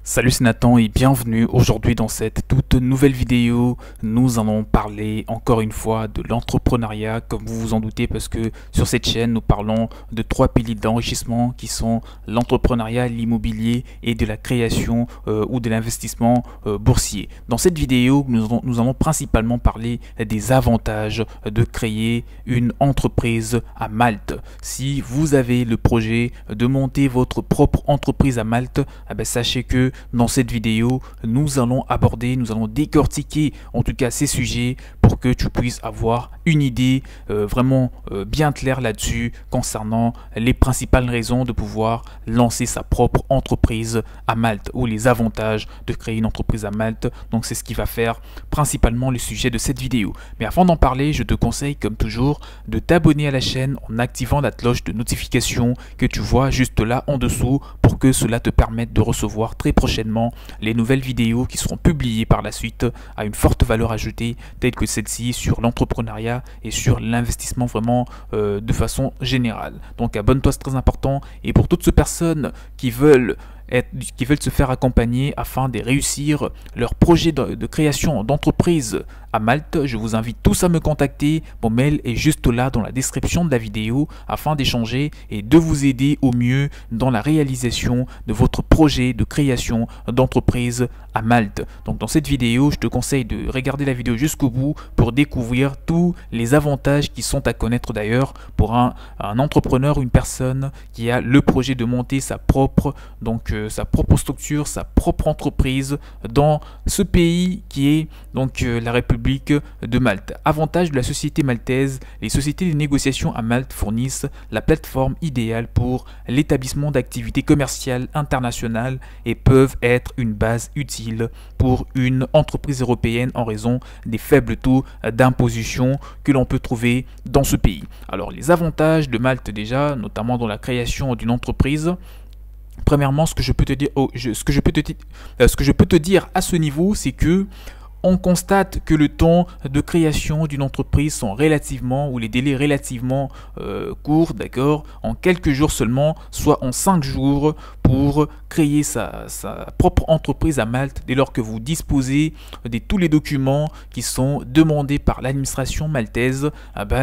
Salut, c'est Nathan et bienvenue aujourd'hui dans cette toute nouvelle vidéo. Nous allons parler encore une fois de l'entrepreneuriat, comme vous vous en doutez, parce que sur cette chaîne nous parlons de trois piliers d'enrichissement qui sont l'entrepreneuriat, l'immobilier et de la création ou de l'investissement boursier. Dans cette vidéo, nous allons principalement parler des avantages de créer une entreprise à Malte. Si vous avez le projet de monter votre propre entreprise à Malte, sachez que dans cette vidéo, nous allons décortiquer en tout cas ces sujets pour que tu puisses avoir une idée vraiment bien claire là-dessus concernant les principales raisons de pouvoir lancer sa propre entreprise à Malte ou les avantages de créer une entreprise à Malte. Donc c'est ce qui va faire principalement le sujet de cette vidéo. Mais avant d'en parler, je te conseille comme toujours de t'abonner à la chaîne en activant la cloche de notification que tu vois juste là en dessous pour que cela te permette de recevoir très prochainement les nouvelles vidéos qui seront publiées par la suite à une forte valeur ajoutée telle que celle-ci sur l'entrepreneuriat et sur l'investissement vraiment de façon générale. Donc abonne-toi, c'est très important. Et pour toutes ces personnes qui veulent se faire accompagner afin de réussir leur projet de création d'entreprise à Malte, je vous invite tous à me contacter. Mon mail est juste là dans la description de la vidéo afin d'échanger et de vous aider au mieux dans la réalisation de votre projet de création d'entreprise à Malte. Donc dans cette vidéo, je te conseille de regarder la vidéo jusqu'au bout pour découvrir tous les avantages qui sont à connaître d'ailleurs pour un entrepreneur, une personne qui a le projet de monter sa propre structure, sa propre entreprise dans ce pays qui est donc la République de Malte. Avantage de la société maltaise: les sociétés de négociation à Malte fournissent la plateforme idéale pour l'établissement d'activités commerciales internationales et peuvent être une base utile pour une entreprise européenne en raison des faibles taux d'imposition que l'on peut trouver dans ce pays. Alors les avantages de Malte déjà, notamment dans la création d'une entreprise. Premièrement, ce que je peux te dire à ce niveau, c'est que on constate que le temps de création d'une entreprise sont relativement, ou les délais relativement courts, d'accord, en quelques jours seulement, soit en 5 jours pour créer sa propre entreprise à Malte dès lors que vous disposez de tous les documents qui sont demandés par l'administration maltaise.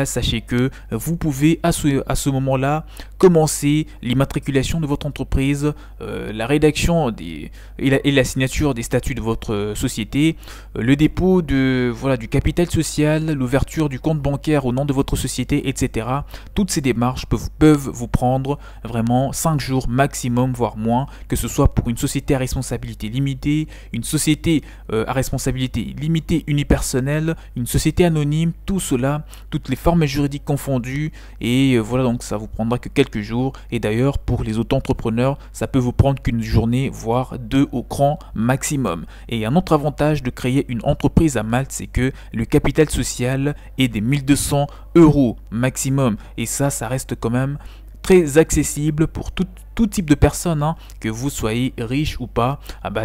Sachez que vous pouvez à ce moment-là commencer l'immatriculation de votre entreprise, la rédaction et la signature des statuts de votre société, le dépôt du capital social, l'ouverture du compte bancaire au nom de votre société, etc. Toutes ces démarches peuvent vous prendre vraiment 5 jours maximum, voire moins, que ce soit pour une société à responsabilité limitée, une société à responsabilité limitée unipersonnelle, une société anonyme, tout cela, toutes les formes juridiques confondues, et donc ça vous prendra que quelques jours. Et d'ailleurs pour les auto-entrepreneurs, ça peut vous prendre qu'une journée, voire 2 au grand maximum. Et un autre avantage de créer une entreprise à Malte, c'est que le capital social est des 1200 € maximum, et ça reste quand même très accessible pour tout type de personnes, que vous soyez riche ou pas.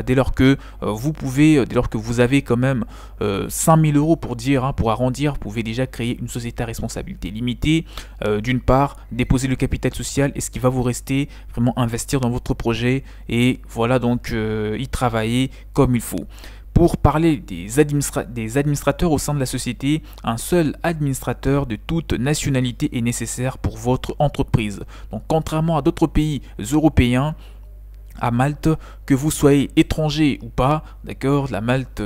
Dès lors que vous avez quand même 5000 € pour arrondir, vous pouvez déjà créer une société à responsabilité limitée. D'une part, déposer le capital social et ce qui va vous rester, vraiment investir dans votre projet et y travailler comme il faut. Pour parler des administrateurs au sein de la société, un seul administrateur de toute nationalité est nécessaire pour votre entreprise. Donc contrairement à d'autres pays européens, à Malte, que vous soyez étranger ou pas, d'accord, la Malte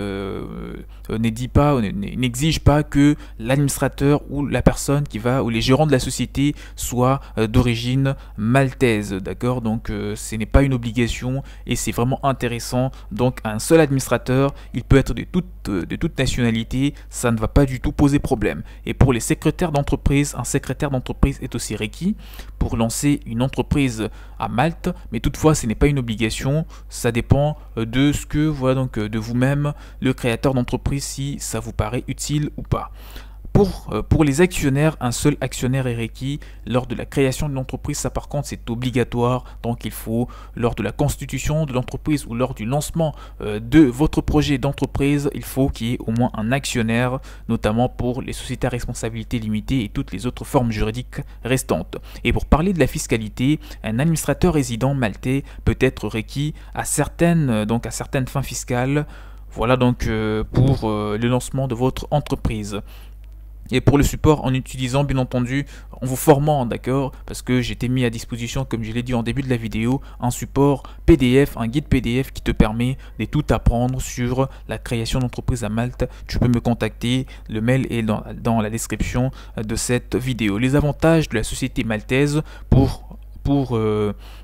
n'exige pas que l'administrateur ou la personne ou les gérants de la société soient d'origine maltaise, d'accord. Donc ce n'est pas une obligation et c'est vraiment intéressant. Donc un seul administrateur, il peut être de toute nationalité, ça ne va pas du tout poser problème. Et pour les secrétaires d'entreprise, un secrétaire d'entreprise est aussi requis pour lancer une entreprise à Malte, mais toutefois ce n'est pas une obligation, ça dépend de de vous-même, le créateur d'entreprise, si ça vous paraît utile ou pas. Pour les actionnaires, un seul actionnaire est requis lors de la création de l'entreprise. Ça par contre c'est obligatoire, donc il faut lors de la constitution de l'entreprise ou lors du lancement de votre projet d'entreprise, il faut qu'il y ait au moins un actionnaire, notamment pour les sociétés à responsabilité limitée et toutes les autres formes juridiques restantes. Et pour parler de la fiscalité, un administrateur résident maltais peut être requis à certaines fins fiscales. Voilà donc pour le lancement de votre entreprise. Et pour le support, en utilisant bien entendu, en vous formant, d'accord, parce que j'ai été mis à disposition, comme je l'ai dit en début de la vidéo, un support PDF, un guide PDF qui te permet de tout apprendre sur la création d'entreprise à Malte. Tu peux me contacter, le mail est dans la description de cette vidéo. Les avantages de la société maltaise pour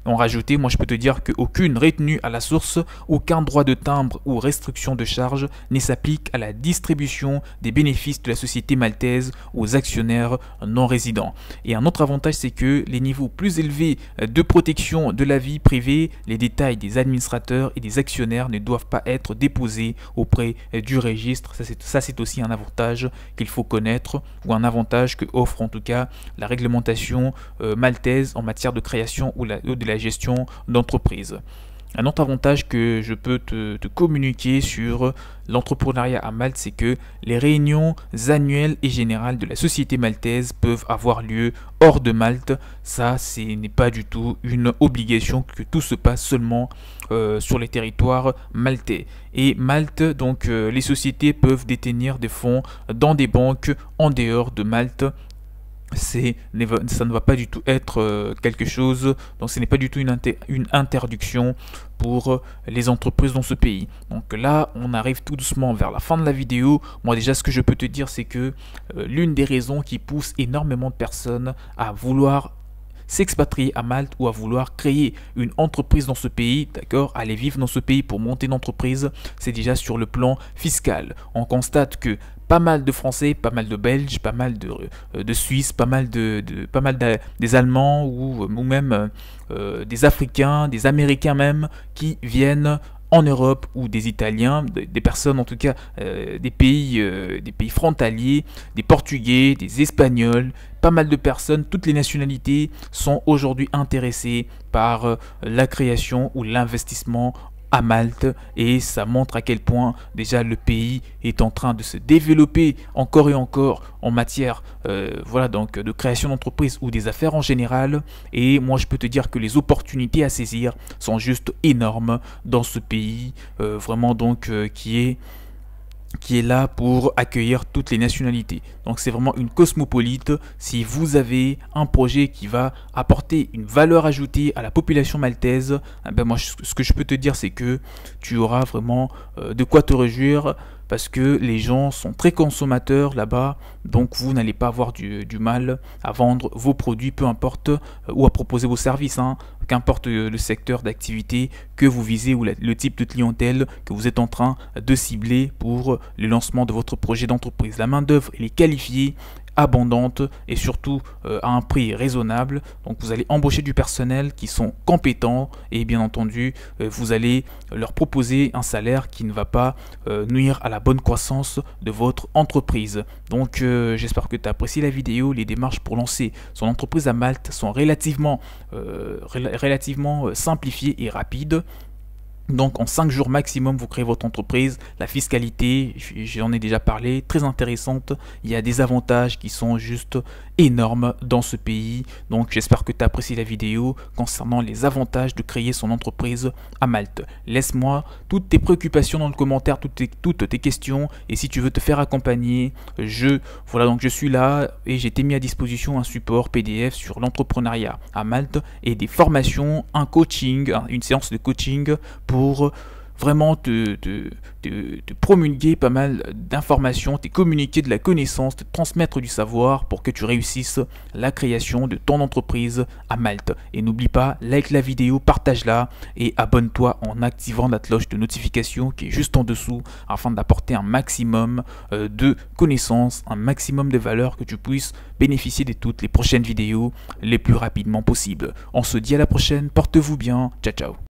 en rajouter, moi je peux te dire qu'aucune retenue à la source, aucun droit de timbre ou restriction de charge ne s'applique à la distribution des bénéfices de la société maltaise aux actionnaires non résidents. Et un autre avantage, c'est que les niveaux plus élevés de protection de la vie privée, les détails des administrateurs et des actionnaires ne doivent pas être déposés auprès du registre. Ça c'est aussi un avantage qu'il faut connaître, ou un avantage que offre en tout cas la réglementation maltaise en matière de création ou de la gestion d'entreprise. Un autre avantage que je peux te communiquer sur l'entrepreneuriat à Malte, c'est que les réunions annuelles et générales de la société maltaise peuvent avoir lieu hors de Malte. Ça, ce n'est pas du tout une obligation que tout se passe seulement sur les territoires maltais. Et Malte, donc les sociétés peuvent détenir des fonds dans des banques en dehors de Malte. Ça ne va pas du tout être quelque chose, donc ce n'est pas du tout une interdiction pour les entreprises dans ce pays. Donc là, on arrive tout doucement vers la fin de la vidéo. Moi déjà, ce que je peux te dire, c'est que l'une des raisons qui pousse énormément de personnes à vouloir s'expatrier à Malte ou à vouloir créer une entreprise dans ce pays, d'accord, aller vivre dans ce pays pour monter une entreprise, c'est déjà sur le plan fiscal. On constate que pas mal de Français, pas mal de Belges, pas mal de Suisses, pas mal des Allemands ou même des Africains, des Américains même, qui viennent en Europe, ou des Italiens, des personnes en tout cas des pays frontaliers, des Portugais, des Espagnols, pas mal de personnes, toutes les nationalités sont aujourd'hui intéressées par la création ou l'investissement à Malte, et ça montre à quel point déjà le pays est en train de se développer encore et encore en matière voilà, donc de création d'entreprise ou des affaires en général. Et moi je peux te dire que les opportunités à saisir sont juste énormes dans ce pays, vraiment donc qui est là pour accueillir toutes les nationalités. Donc c'est vraiment une cosmopolite. Si vous avez un projet qui va apporter une valeur ajoutée à la population maltaise, ben moi ce que je peux te dire, c'est que tu auras vraiment de quoi te réjouir, parce que les gens sont très consommateurs là-bas, donc vous n'allez pas avoir du mal à vendre vos produits, peu importe, ou à proposer vos services, hein, qu'importe le secteur d'activité que vous visez ou le type de clientèle que vous êtes en train de cibler pour le lancement de votre projet d'entreprise. La main-d'œuvre est qualifiée, abondante et surtout à un prix raisonnable. Donc vous allez embaucher du personnel qui sont compétents, et bien entendu vous allez leur proposer un salaire qui ne va pas nuire à la bonne croissance de votre entreprise. Donc j'espère que tu as apprécié la vidéo. Les démarches pour lancer son entreprise à Malte sont relativement simplifiées et rapides. Donc en 5 jours maximum, vous créez votre entreprise. La fiscalité, j'en ai déjà parlé, très intéressante. Il y a des avantages qui sont juste énormes dans ce pays. Donc j'espère que tu as apprécié la vidéo concernant les avantages de créer son entreprise à Malte. Laisse-moi toutes tes préoccupations dans le commentaire, toutes tes questions. Et si tu veux te faire accompagner, je suis là et j'ai été mis à disposition un support PDF sur l'entrepreneuriat à Malte et des formations, un coaching, une séance de coaching pour vraiment te promulguer pas mal d'informations, te communiquer de la connaissance, te transmettre du savoir pour que tu réussisses la création de ton entreprise à Malte. Et n'oublie pas, like la vidéo, partage-la et abonne-toi en activant la cloche de notification qui est juste en dessous, afin d'apporter un maximum de connaissances, un maximum de valeurs, que tu puisses bénéficier de toutes les prochaines vidéos les plus rapidement possible. On se dit à la prochaine, porte-vous bien, ciao ciao.